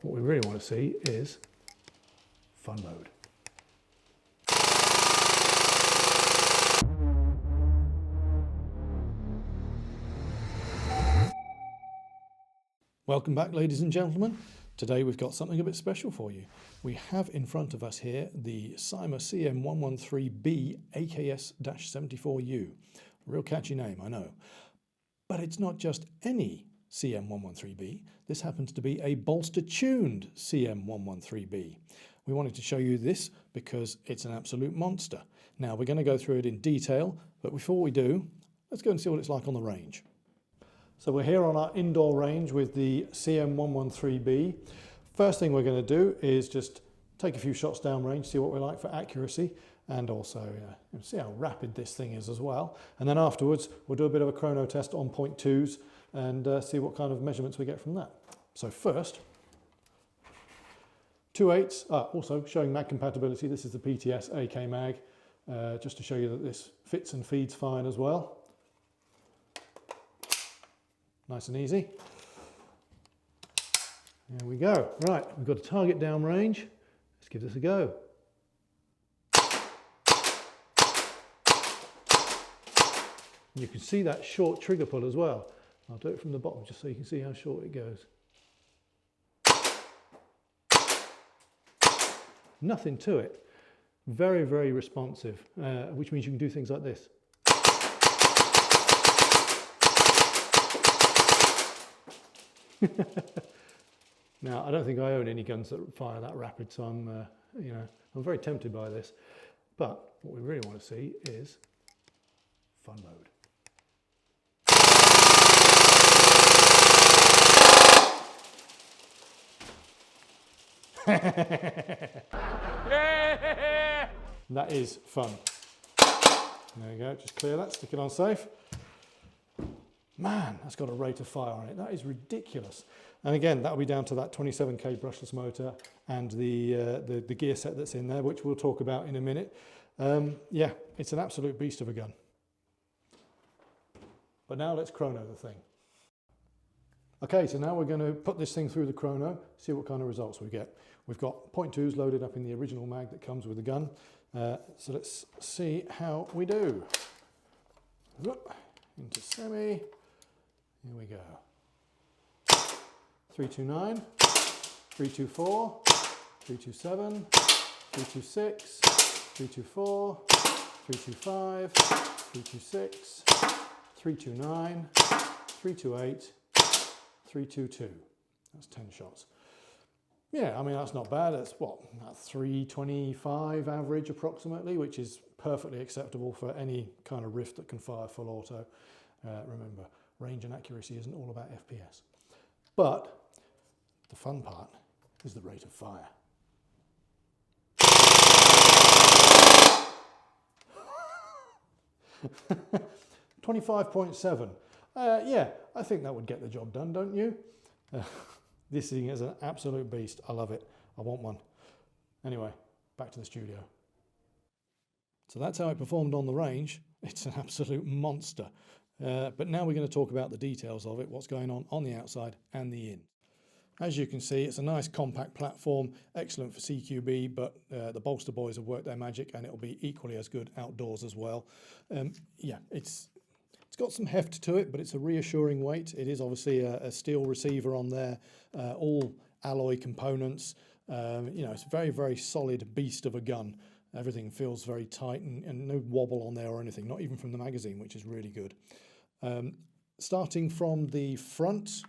what we really want to see is fun mode. Welcome back, ladies and gentlemen. Today we've got something a bit special for you. We have in front of us here the Cyma CM113B AKS-74U. Real catchy name, I know. But it's not just any CM113B. This happens to be a bolster-tuned CM113B. We wanted to show you this because it's an absolute monster. Now we're going to go through it in detail, but before we do, let's go and see what it's like on the range. So we're here on our indoor range with the CM113B. First thing we're going to do is just take a few shots downrange, see what we like for accuracy, and also see how rapid this thing is as well. And then afterwards, we'll do a bit of a chrono test on 0.2s and see what kind of measurements we get from that. So first, 2/8, also showing mag compatibility. This is the PTS AK mag, just to show you that this fits and feeds fine as well. Nice and easy. There we go. Right, we've got a target downrange. Let's give this a go. You can see that short trigger pull as well. I'll do it from the bottom just so you can see how short it goes. Nothing to it. Very, very responsive, which means you can do things like this. Now, I don't think I own any guns that fire that rapid, so I'm very tempted by this. But what we really want to see is fun mode. That is fun. There you go, just clear that, stick it on safe. Man, that's got a rate of fire on it. That is ridiculous. And again, that'll be down to that 27k brushless motor and the gear set that's in there, which we'll talk about in a minute. Yeah, it's an absolute beast of a gun. But now let's chrono the thing. Okay, so now we're going to put this thing through the chrono, see what kind of results we get. We've got 0.2s loaded up in the original mag that comes with the gun. So let's see how we do. Whoop, into semi. Here we go. 329, 324, 327, 326, 324, 325, 326, 329, 328, 322. That's 10 shots. Yeah, I mean, that's not bad. That's what, 325 average approximately, which is perfectly acceptable for any kind of Rift that can fire full auto. Remember, range and accuracy isn't all about FPS. But the fun part is the rate of fire. .25.7. Yeah, I think that would get the job done, don't you? This thing is an absolute beast. I love it. I want one. Anyway, back to the studio. So that's how it performed on the range. It's an absolute monster. But now we're going to talk about the details of it, what's going on the outside and the in. As you can see, it's a nice compact platform, excellent for CQB, but the Bolster boys have worked their magic and it'll be equally as good outdoors as well. Yeah, it's got some heft to it, but it's a reassuring weight. It is obviously a steel receiver on there, all alloy components. It's a very, very solid beast of a gun. Everything feels very tight and no wobble on there or anything, not even from the magazine, which is really good. Starting from the front,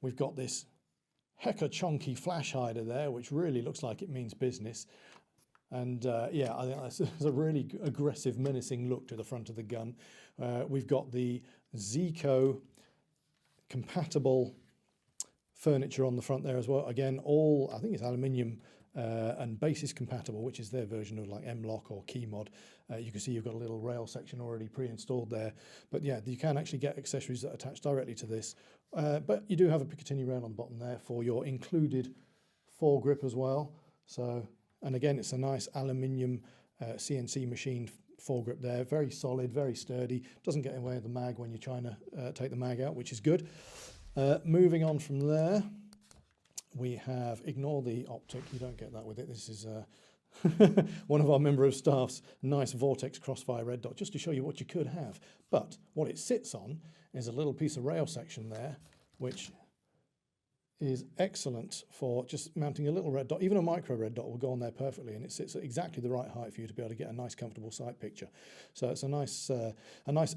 we've got this hecka chonky flash hider there, which really looks like it means business. And yeah, I think that's a really aggressive, menacing look to the front of the gun. We've got the Zico compatible furniture on the front there as well. Again, all, I think it's aluminium and basis compatible, which is their version of like M-Lock or Keymod. You can see you've got a little rail section already pre-installed there. But yeah, you can actually get accessories that attach directly to this. But you do have a Picatinny rail on the bottom there for your included foregrip as well. So, and again, it's a nice aluminium CNC machined foregrip there. Very solid, very sturdy. Doesn't get in the way of the mag when you're trying to take the mag out, which is good. Moving on from there, we have, ignore the optic, you don't get that with it. This is one of our member of staff's nice Vortex Crossfire red dot, just to show you what you could have. But what it sits on is a little piece of rail section there, which is excellent for just mounting a little red dot. Even a micro red dot will go on there perfectly, and it sits at exactly the right height for you to be able to get a nice comfortable sight picture. So it's a nice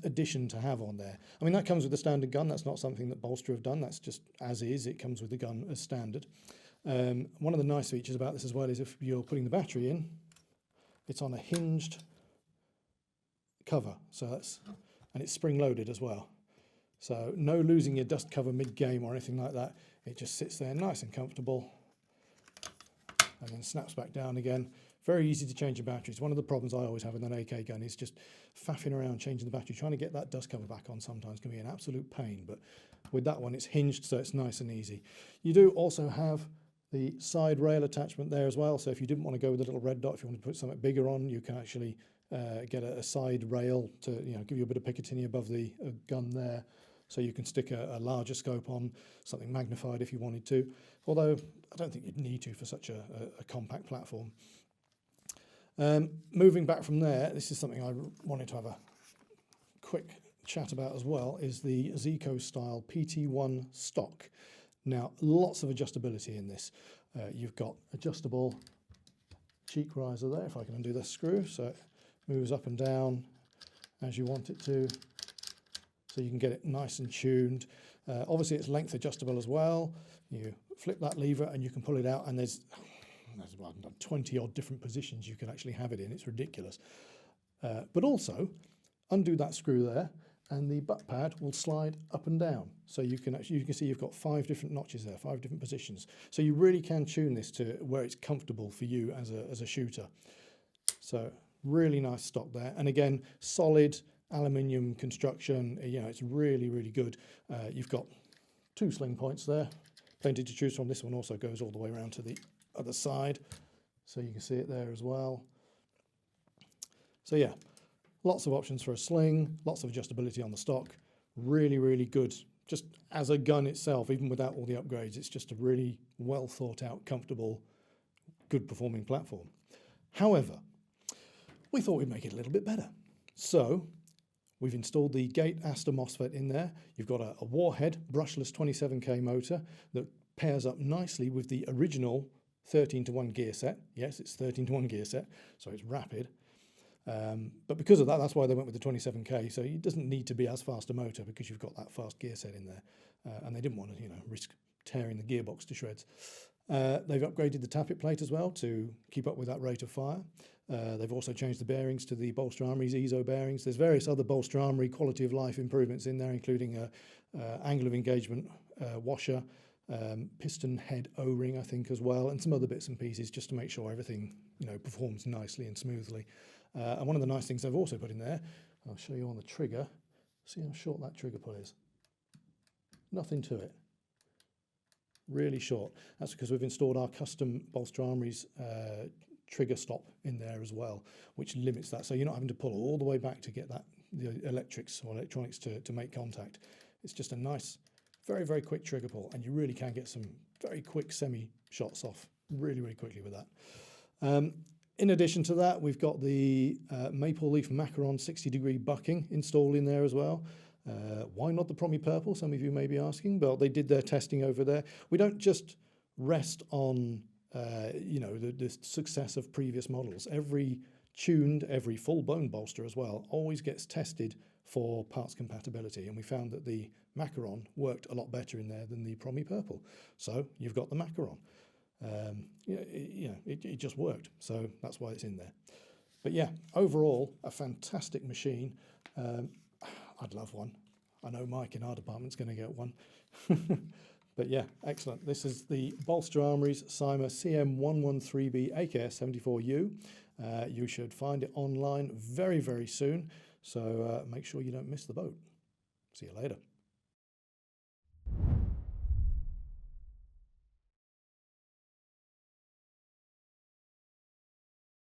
addition to have on there. I mean, that comes with the standard gun. That's not something that Bolster have done. That's just as is. It comes with the gun as standard. One of the nice features about this as well is if you're putting the battery in, it's on a hinged cover, and it's spring loaded as well. So no losing your dust cover mid-game or anything like that. It just sits there nice and comfortable and then snaps back down again. Very easy to change the batteries. One of the problems I always have with an AK gun is just faffing around changing the battery. Trying to get that dust cover back on sometimes can be an absolute pain, but with that one it's hinged, so it's nice and easy. You do also have the side rail attachment there as well, so if you didn't want to go with a little red dot, if you want to put something bigger on, you can actually get a side rail to give you a bit of Picatinny above the gun there. So you can stick a larger scope on, something magnified if you wanted to, although I don't think you'd need to for such a compact platform. Moving back from there, this is something I wanted to have a quick chat about as well, is the Zico style PT1 stock. Now, lots of adjustability in this. You've got adjustable cheek riser there, if I can undo the screw, so it moves up and down as you want it to. So you can get it nice and tuned. Obviously it's length adjustable as well. You flip that lever and you can pull it out, and there's about 20 odd different positions you can actually have it in. It's ridiculous. But also undo that screw there and the butt pad will slide up and down. So you can see you've got 5 different notches there, 5 different positions. So you really can tune this to where it's comfortable for you as a shooter. So really nice stock there. And again, solid aluminium construction, it's really, really good. You've got 2 sling points there, plenty to choose from. This one also goes all the way around to the other side, so you can see it there as well. So yeah, lots of options for a sling, lots of adjustability on the stock. Really, really good. Just as a gun itself, even without all the upgrades, it's just a really well thought out, comfortable, good performing platform. However, we thought we'd make it a little bit better. So we've installed the Gate Aster MOSFET in there. You've got a Warhead brushless 27K motor that pairs up nicely with the original 13:1 gear set. Yes, it's 13:1 gear set, so it's rapid. But because of that, that's why they went with the 27K. So it doesn't need to be as fast a motor because you've got that fast gear set in there. And they didn't want to, risk tearing the gearbox to shreds. They've upgraded the tappet plate as well to keep up with that rate of fire. They've also changed the bearings to the Bolster Armory's EZO bearings. There's various other Bolster Armory quality of life improvements in there, including angle of engagement washer, piston head O-ring, I think, as well, and some other bits and pieces just to make sure everything, performs nicely and smoothly. And one of the nice things they've also put in there, I'll show you on the trigger. See how short that trigger pull is? Nothing to it. Really short. That's because we've installed our custom Bolster Armory's trigger stop in there as well, which limits that. So you're not having to pull all the way back to get the electrics or electronics to make contact. It's just a nice, very, very quick trigger pull, and you really can get some very quick semi shots off really, really quickly with that. In addition to that, we've got the Maple Leaf Macaron 60-degree bucking installed in there as well. Why not the Promi Purple? Some of you may be asking, but they did their testing over there. We don't just rest on the success of previous models. Every tuned, every full-blown bolster as well always gets tested for parts compatibility, and we found that the Macaron worked a lot better in there than the Promi Purple. So you've got the Macaron. It just worked, so that's why it's in there. But yeah, overall, a fantastic machine. I'd love one. I know Mike in our department's going to get one. But yeah, excellent. This is the Bolster Armory's Cyma CM113B AKS74U. You should find it online very, very soon. So make sure you don't miss the boat. See you later.